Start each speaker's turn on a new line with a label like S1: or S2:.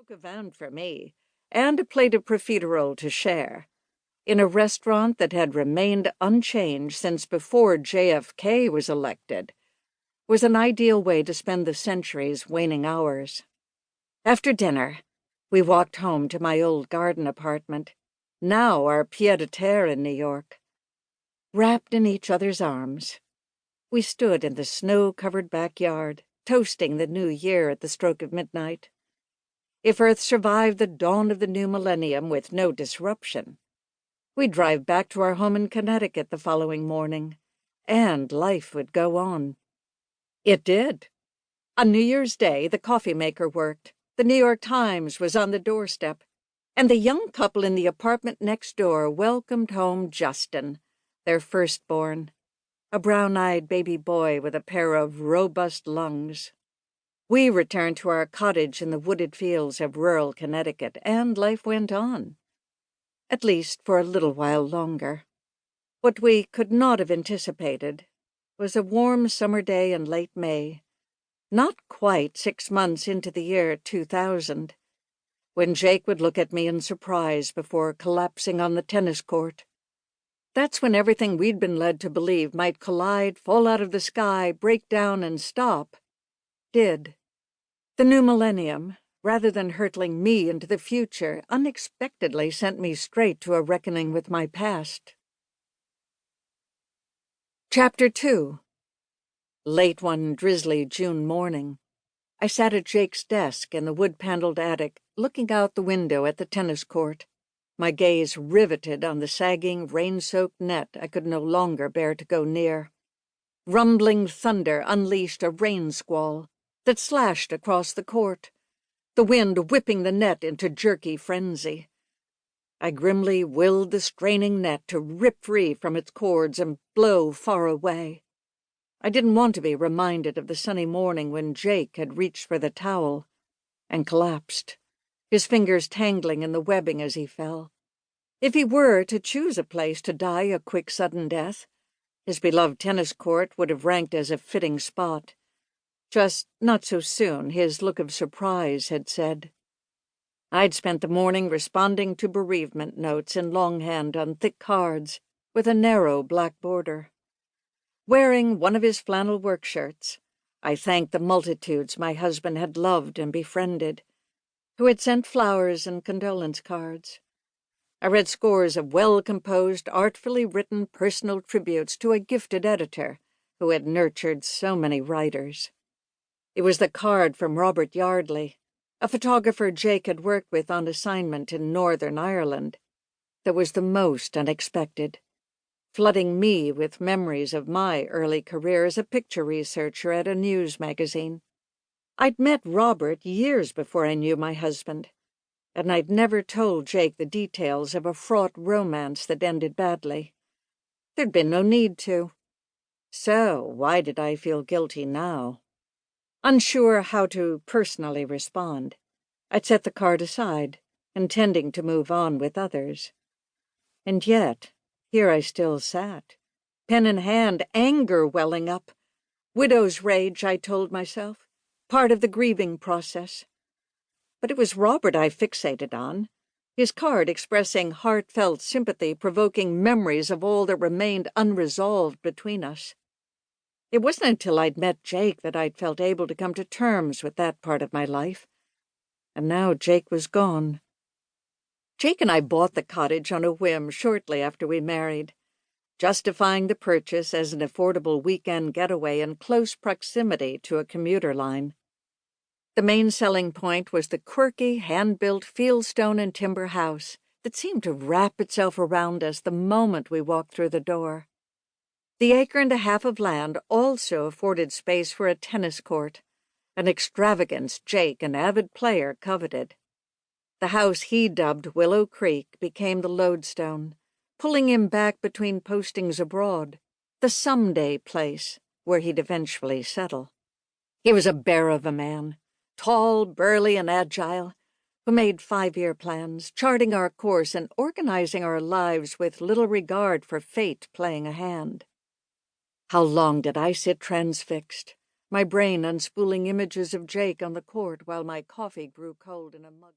S1: coq au vin for me, and a plate of profiterole to share, in a restaurant that had remained unchanged since before JFK was elected, was an ideal way to spend the century's waning hours. After dinner, we walked home to my old garden apartment, now our pied-à-terre in New York. Wrapped in each other's arms, we stood in the snow-covered backyard, toasting the new year at the stroke of midnight. If Earth survived the dawn of the new millennium with no disruption, we'd drive back to our home in Connecticut the following morning, and life would go on. It did. On New Year's Day, the coffee maker worked, the New York Times was on the doorstep, and the young couple in the apartment next door welcomed home Justin, their firstborn, a brown-eyed baby boy with a pair of robust lungs. We returned to our cottage in the wooded fields of rural Connecticut, and life went on, at least for a little while longer. What we could not have anticipated was a warm summer day in late May, not quite 6 months into the year 2000, when Jake would look at me in surprise before collapsing on the tennis court. That's when everything we'd been led to believe might collide, fall out of the sky, break down, and stop, did. The new millennium, rather than hurtling me into the future, unexpectedly sent me straight to a reckoning with my past. Chapter 2. Late one drizzly June morning, I sat at Jake's desk in the wood-paneled attic, looking out the window at the tennis court, my gaze riveted on the sagging, rain-soaked net I could no longer bear to go near. Rumbling thunder unleashed a rain squall that slashed across the court, the wind whipping the net into jerky frenzy. I grimly willed the straining net to rip free from its cords and blow far away. I didn't want to be reminded of the sunny morning when Jake had reached for the towel and collapsed, his fingers tangling in the webbing as he fell. If he were to choose a place to die a quick, sudden death, his beloved tennis court would have ranked as a fitting spot. Just not so soon, his look of surprise had said. I'd spent the morning responding to bereavement notes in longhand on thick cards with a narrow black border. Wearing one of his flannel work shirts, I thanked the multitudes my husband had loved and befriended, who had sent flowers and condolence cards. I read scores of well-composed, artfully written personal tributes to a gifted editor who had nurtured so many writers. It was the card from Robert Yardley, a photographer Jake had worked with on assignment in Northern Ireland, that was the most unexpected, flooding me with memories of my early career as a picture researcher at a news magazine. I'd met Robert years before I knew my husband, and I'd never told Jake the details of a fraught romance that ended badly. There'd been no need to. So why did I feel guilty now? Unsure how to personally respond, I'd set the card aside, intending to move on with others. And yet, here I still sat, pen in hand, anger welling up. Widow's rage, I told myself, part of the grieving process. But it was Robert I fixated on, his card expressing heartfelt sympathy, provoking memories of all that remained unresolved between us. It wasn't until I'd met Jake that I'd felt able to come to terms with that part of my life. And now Jake was gone. Jake and I bought the cottage on a whim shortly after we married, justifying the purchase as an affordable weekend getaway in close proximity to a commuter line. The main selling point was the quirky, hand-built fieldstone and timber house that seemed to wrap itself around us the moment we walked through the door. The acre and a half of land also afforded space for a tennis court, an extravagance Jake, an avid player, coveted. The house he dubbed Willow Creek became the lodestone, pulling him back between postings abroad, the someday place where he'd eventually settle. He was a bear of a man, tall, burly, and agile, who made 5-year plans, charting our course and organizing our lives with little regard for fate playing a hand. How long did I sit transfixed, my brain unspooling images of Jake on the court while my coffee grew cold in a mug?